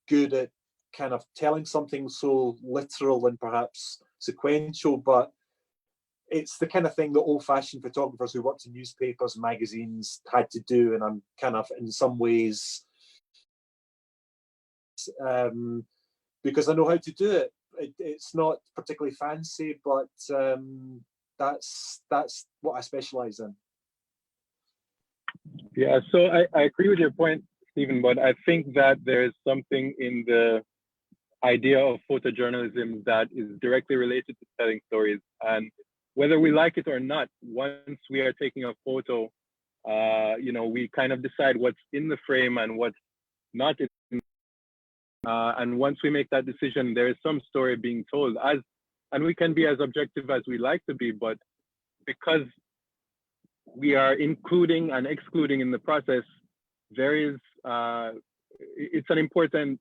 good at kind of telling something so literal and perhaps sequential, but it's the kind of thing that old-fashioned photographers who worked in newspapers and magazines had to do, and I'm kind of in some ways because I know how to do it. It's not particularly fancy, but that's what I specialize in. Yeah, so I agree with your point, Stephen, but I think that there's something in the idea of photojournalism that is directly related to telling stories. And whether we like it or not, once we are taking a photo, we kind of decide what's in the frame and what's not in. And once we make that decision, there is some story being told. And we can be as objective as we like to be, but because we are including and excluding in the process, it's an important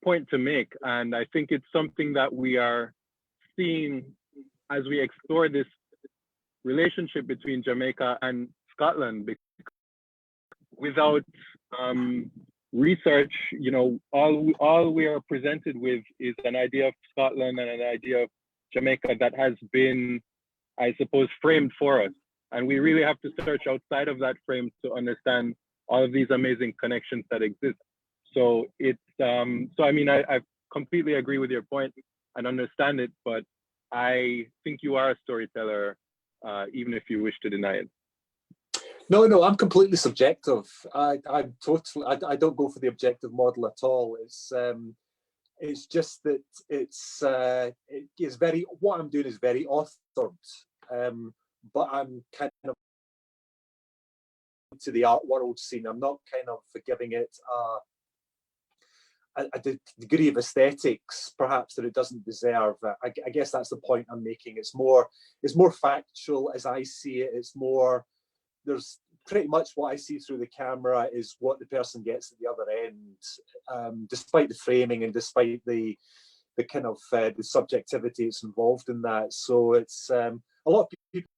point to make. And I think it's something that we are seeing as we explore this relationship between Jamaica and Scotland. Without research, all we are presented with is an idea of Scotland and an idea of Jamaica that has been, I suppose, framed for us. And we really have to search outside of that frame to understand all of these amazing connections that exist. So I completely agree with your point and understand it, but I think you are a storyteller, even if you wish to deny it. No, I'm completely subjective. I don't go for the objective model at all. It's just that what I'm doing is very authored, but I'm kind of to the art world scene. I'm not kind of giving it a degree of aesthetics, perhaps, that it doesn't deserve. I guess that's the point I'm making. It's more factual as I see it. It's more, there's pretty much what I see through the camera is what the person gets at the other end, despite the framing and despite the kind of the subjectivity that's involved in that. So it's a lot of people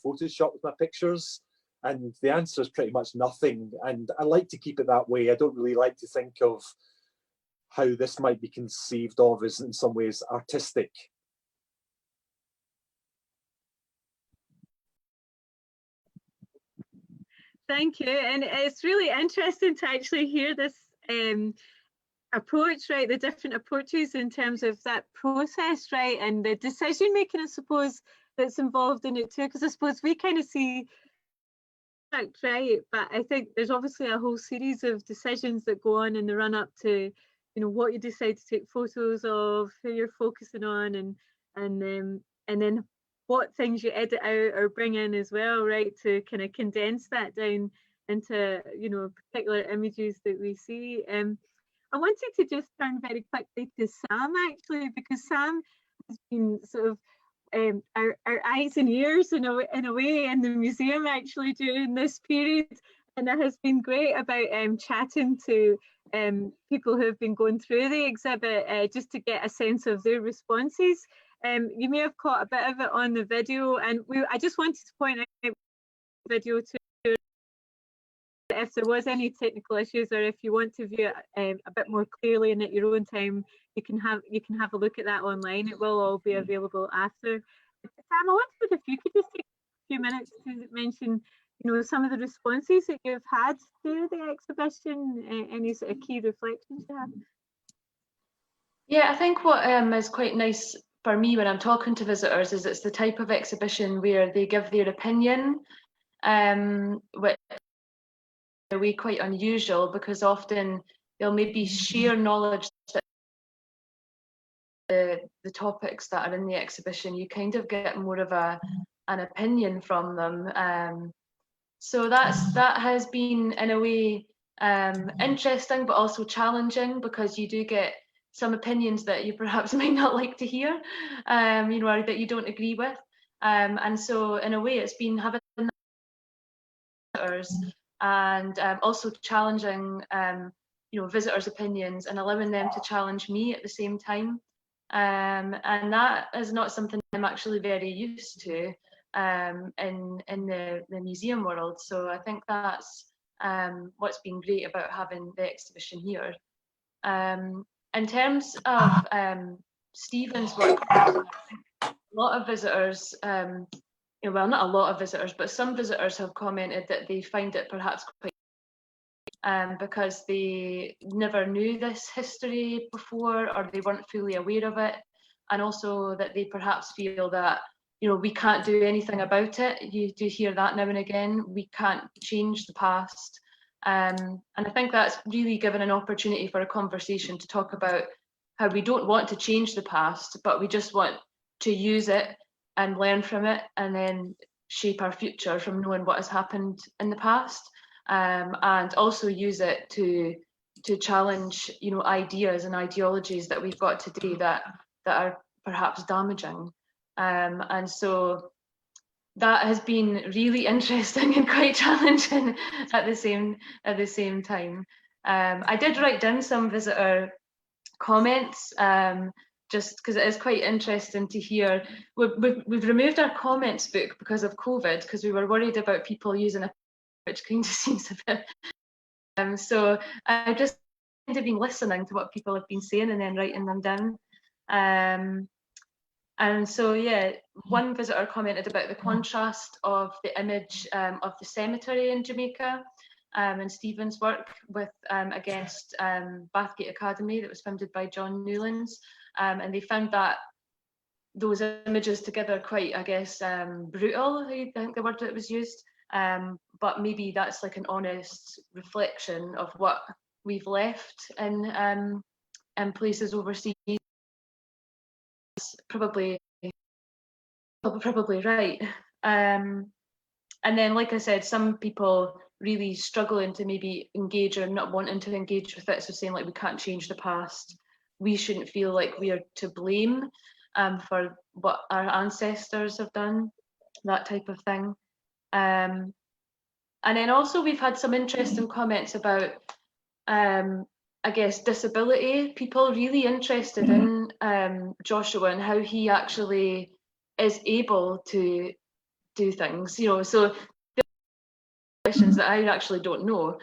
Photoshop with my pictures, and the answer is pretty much nothing. And I like to keep it that way. I don't really like to think of how this might be conceived of as in some ways artistic. Thank you. And it's really interesting to actually hear this approach, right? The different approaches in terms of that process, right? And the decision making, I suppose, that's involved in it too. Because I suppose we kind of see, right? But I think there's obviously a whole series of decisions that go on in the run up to, what you decide to take photos of, who you're focusing on, and then what things you edit out or bring in as well, right, to kind of condense that down into particular images that we see. I wanted to just turn very quickly to Sam, actually, because Sam has been sort of our eyes and ears in a way in the museum actually during this period. And it has been great about chatting to people who have been going through the exhibit just to get a sense of their responses. You may have caught a bit of it on the video, and I just wanted to point out the video too, if there was any technical issues, or if you want to view it a bit more clearly and at your own time, you can have a look at that online. It will all be available after. Sam, I wondered if you could just take a few minutes to mention, some of the responses that you've had to the exhibition, any sort of key reflections you have. Yeah, I think what is quite nice for me when I'm talking to visitors is it's the type of exhibition where they give their opinion, which is in a way quite unusual, because often they'll maybe share knowledge that the topics that are in the exhibition, you kind of get more of an opinion from them. So that has been in a way interesting, but also challenging, because you do get some opinions that you perhaps might not like to hear, or that you don't agree with. And so in a way it's been having visitors and also challenging visitors' opinions and allowing them to challenge me at the same time. And that is not something I'm actually very used to in the museum world. So I think that's what's been great about having the exhibition here. In terms of Stephen's work, a lot of visitors, well, not a lot of visitors, but some visitors have commented that they find it perhaps quite because they never knew this history before, or they weren't fully aware of it, and also that they perhaps feel that we can't do anything about it. You do hear that now and again. We can't change the past, and I think that's really given an opportunity for a conversation to talk about how we don't want to change the past, but we just want to use it and learn from it, and then shape our future from knowing what has happened in the past. And also use it to challenge, ideas and ideologies that we've got today that are perhaps damaging. And so that has been really interesting and quite challenging at the same time. I did write down some visitor comments, just because it is quite interesting to hear. We've removed our comments book because of COVID, because we were worried about people using it, which kind of seems a bit. So I've just kind of been listening to what people have been saying and then writing them down. And so, yeah, one visitor commented about the contrast of the image of the cemetery in Jamaica and Stephen's work with against Bathgate Academy that was founded by John Newlands. And they found that those images together quite, I guess, brutal, I think the word that was used. But maybe that's like an honest reflection of what we've left in places overseas. Probably right. And then, like I said, some people really struggling to maybe engage or not wanting to engage with it, so saying like we can't change the past, we shouldn't feel like we are to blame for what our ancestors have done, that type of thing. And then also we've had some interesting comments about, I guess, disability. People really interested in Joshua and how he actually is able to do things, so questions that I actually don't know,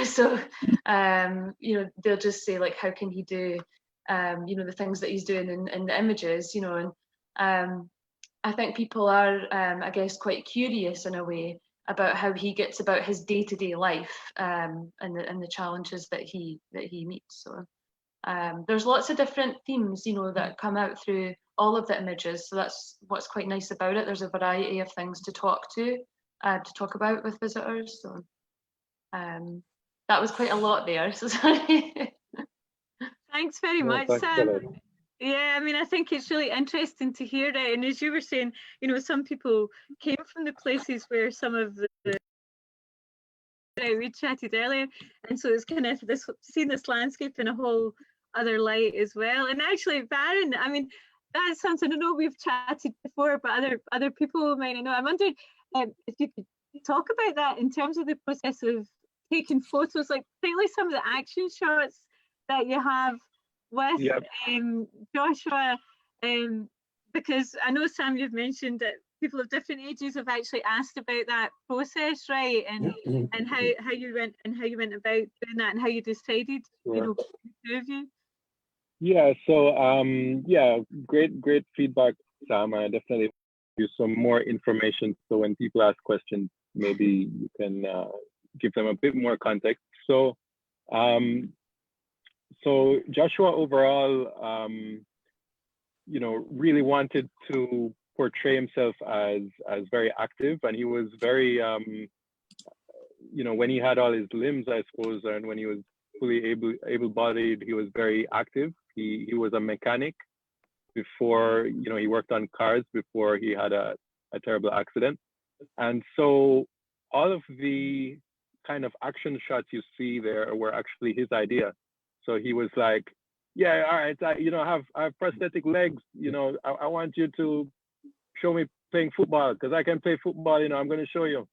so they'll just say like, how can he do the things that he's doing in the images, and I think people are I guess quite curious in a way about how he gets about his day-to-day life and the challenges that he meets. So there's lots of different themes, that come out through all of the images. So that's what's quite nice about it. There's a variety of things to talk about with visitors. So that was quite a lot there. So sorry. Thanks very much, Sam. Yeah, I mean, I think it's really interesting to hear it. And as you were saying, some people came from the places where some of the we chatted earlier, and so it's kind of seeing this landscape in a whole other light as well. And actually, Varun, I mean, that's something I know we've chatted before, but other people might not know. I wondered if you could talk about that in terms of the process of taking photos, like particularly some of the action shots that you have with Joshua, because I know, Sam, you've mentioned that people of different ages have actually asked about that process, right? And how you went about doing that, and how you decided, you know, two of you. Yeah, so yeah, great feedback, Sam. I definitely use some more information, so when people ask questions, maybe you can give them a bit more context. So so Joshua overall, you know, really wanted to portray himself as very active, and he was very you know, when he had all his limbs, I suppose, and when he was fully able-bodied, he was very active. He was a mechanic before, you know, he worked on cars before he had a terrible accident. And so all of the kind of action shots you see there were actually his idea. So he was like, yeah, all right, you know, I have prosthetic legs, you know, I want you to show me playing football because I can play football, you know, I'm going to show you.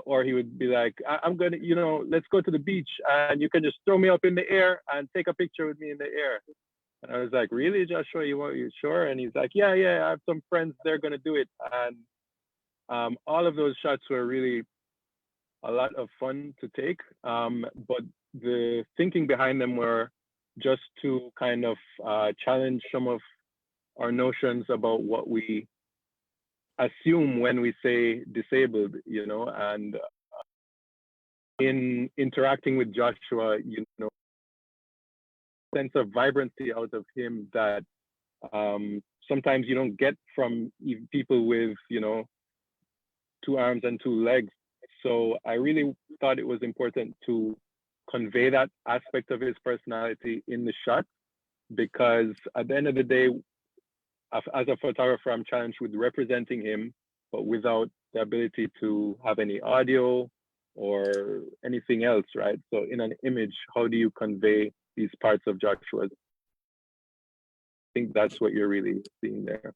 Or he would be like, I'm going to, you know, let's go to the beach and you can just throw me up in the air and take a picture with me in the air. And I was like, really, Joshua, you sure? And he's like, yeah, I have some friends, they're going to do it. And all of those shots were really a lot of fun to take. But the thinking behind them were just to kind of challenge some of our notions about what we assume when we say disabled, you know, and in interacting with Joshua, you know, sense of vibrancy out of him that sometimes you don't get from people with, you know, 2 arms and 2 legs. So I really thought it was important to convey that aspect of his personality in the shot, because at the end of the day, as a photographer, I'm challenged with representing him, but without the ability to have any audio or anything else, right? So in an image, how do you convey these parts of Joshua's? I think that's what you're really seeing there.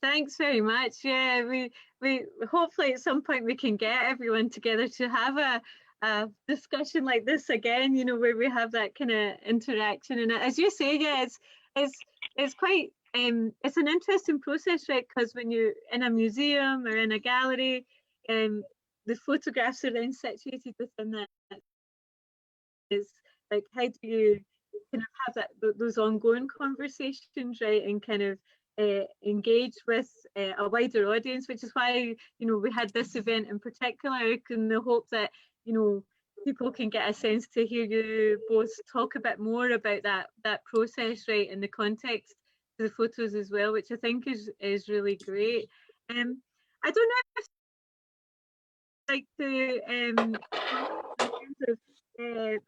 Thanks very much. Yeah, we hopefully at some point we can get everyone together to have a discussion like this again, you know, where we have that kind of interaction. And as you say, yeah, it's quite it's an interesting process, right? Because when you're in a museum or in a gallery, the photographs are then situated within that. Is like, how do you kind of have those ongoing conversations, right, and kind of engage with a wider audience, which is why, you know, we had this event in particular in the hope that, you know, people can get a sense to hear you both talk a bit more about that process, right, in the context of the photos as well, which I think is really great. I don't know if I'd like to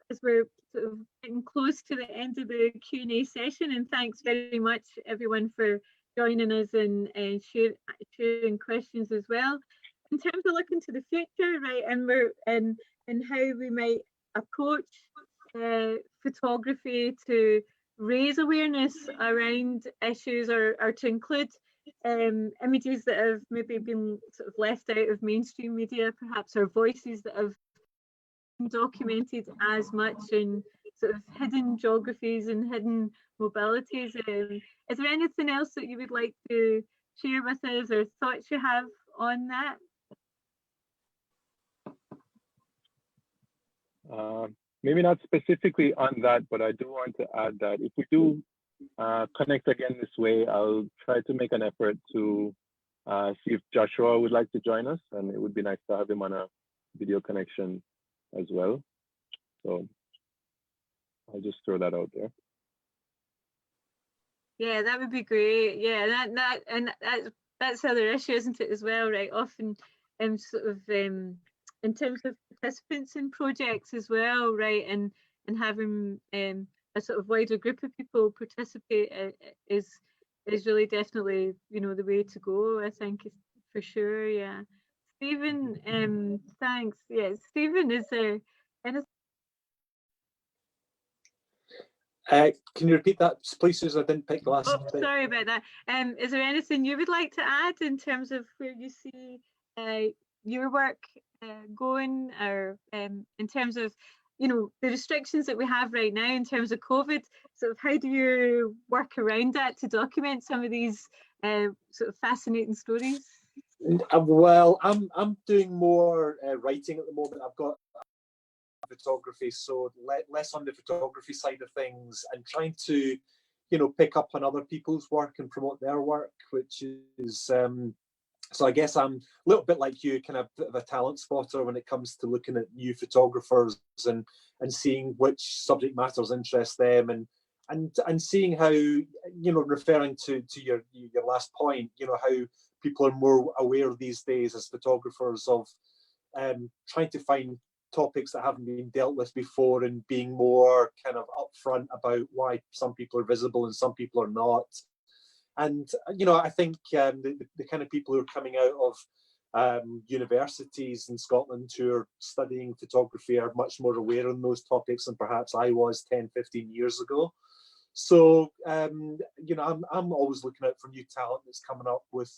as we're sort of getting close to the end of the Q&A session, and thanks very much everyone for joining us and sharing questions as well. In terms of looking to the future, right, and we're and how we might approach photography to raise awareness around issues, or to include images that have maybe been sort of left out of mainstream media, perhaps, or voices that have been documented as much in sort of hidden geographies and hidden mobilities. Is there anything else that you would like to share with us, or thoughts you have on that? Maybe not specifically on that, but I do want to add that if we do connect again this way, I'll try to make an effort to see if Joshua would like to join us, and it would be nice to have him on a video connection as well. So I'll just throw that out there. Yeah, that would be great. Yeah, that's the other issue, isn't it, as well, right? Often sort of in terms of participants in projects as well, right, and having a sort of wider group of people participate is really definitely, you know, the way to go, I think, for sure. Yeah. Stephen, thanks. Yeah, Stephen, is there anything? Can you repeat that, please, Susan? I didn't pick the last bit. Sorry about that. Is there anything you would like to add in terms of where you see your work going, or in terms of, you know, the restrictions that we have right now in terms of COVID? Sort of how do you work around that to document some of these sort of fascinating stories? Well, I'm doing more writing at the moment. I've got photography, so less on the photography side of things, and trying to, you know, pick up on other people's work and promote their work, which is so I guess I'm a little bit like you, kind of a talent spotter when it comes to looking at new photographers and seeing which subject matters interest them, and seeing how, you know, referring to your last point, you know, how people are more aware these days as photographers of trying to find topics that haven't been dealt with before, and being more kind of upfront about why some people are visible and some people are not. And, you know, I think the kind of people who are coming out of universities in Scotland who are studying photography are much more aware on those topics than perhaps I was 10, 15 years ago. So, you know, I'm always looking out for new talent that's coming up with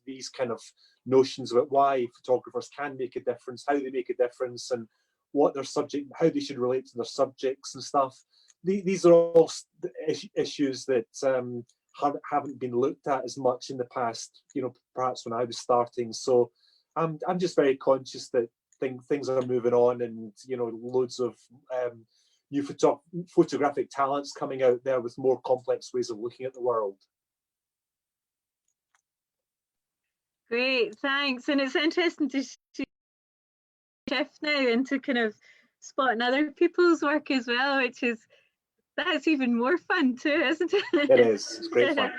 these kind of notions about why photographers can make a difference, how they make a difference, and what their subject, how they should relate to their subjects and stuff. These are all issues that haven't been looked at as much in the past, you know, perhaps when I was starting. So I'm just very conscious that things are moving on, and, you know, loads of new photographic talents coming out there with more complex ways of looking at the world. Great, thanks. And it's interesting to shift now into kind of spotting other people's work as well, that's even more fun too, isn't it? It is. It's great fun.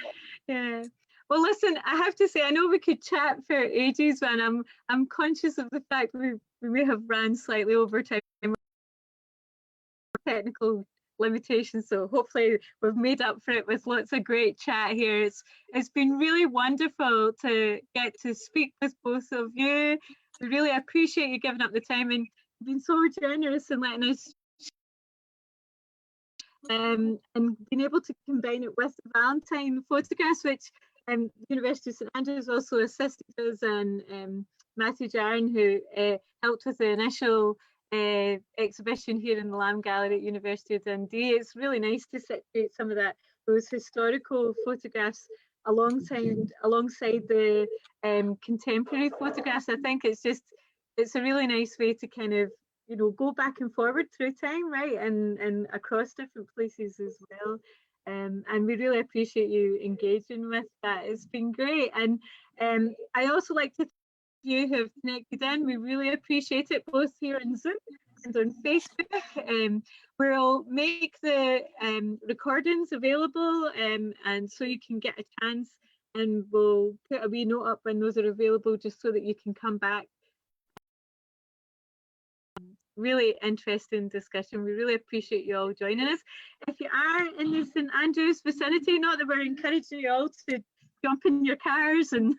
Yeah. Well, listen, I have to say, I know we could chat for ages, and I'm conscious of the fact we may have ran slightly over time, technical limitations, so hopefully we've made up for it with lots of great chat here. It's been really wonderful to get to speak with both of you. We really appreciate you giving up the time, and you've been so generous in letting us and being able to combine it with the Valentine photographs, which University of St Andrews also assisted us, and Matthew Jarn, who helped with the initial exhibition here in the Lamb Gallery at University of Dundee. It's really nice to situate some of those historical photographs alongside the contemporary photographs. I think it's a really nice way to kind of, you know, go back and forward through time, right, and across different places as well. And we really appreciate you engaging with that. It's been great. And I also like to thank you who have connected in. We really appreciate it, both here on Zoom and on Facebook. We'll make the recordings available, and so you can get a chance, and we'll put a wee note up when those are available, just so that you can come back. Really interesting discussion. We really appreciate you all joining us. If you are in the St Andrews vicinity, not that we're encouraging you all to jump in your cars and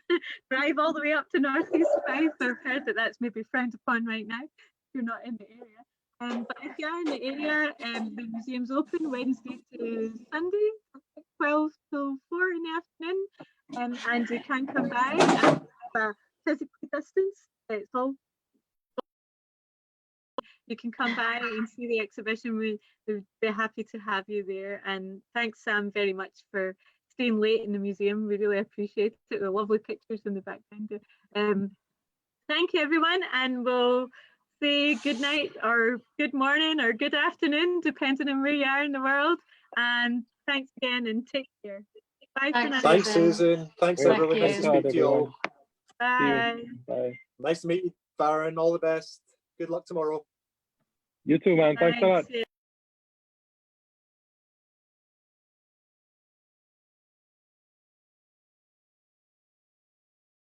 drive all the way up to North East Fife. I've heard that that's maybe frowned upon right now if you're not in the area. But if you are in the area, the museum's open Wednesday to Sunday, 12 till 4 in the afternoon, and you can come by and physically distance. It's all. You can come by and see the exhibition. We'd be happy to have you there. And thanks, Sam, very much for staying late in the museum. We really appreciate it. The lovely pictures in the background. Thank you, everyone, and we'll say good night or good morning or good afternoon, depending on where you are in the world. And thanks again, and take care. Bye for now. Thanks, Susan. Thanks, everyone. Nice to speak to you all. Bye. Bye. Nice to meet you, Varun. All the best. Good luck tomorrow. You too, man. Thanks a lot.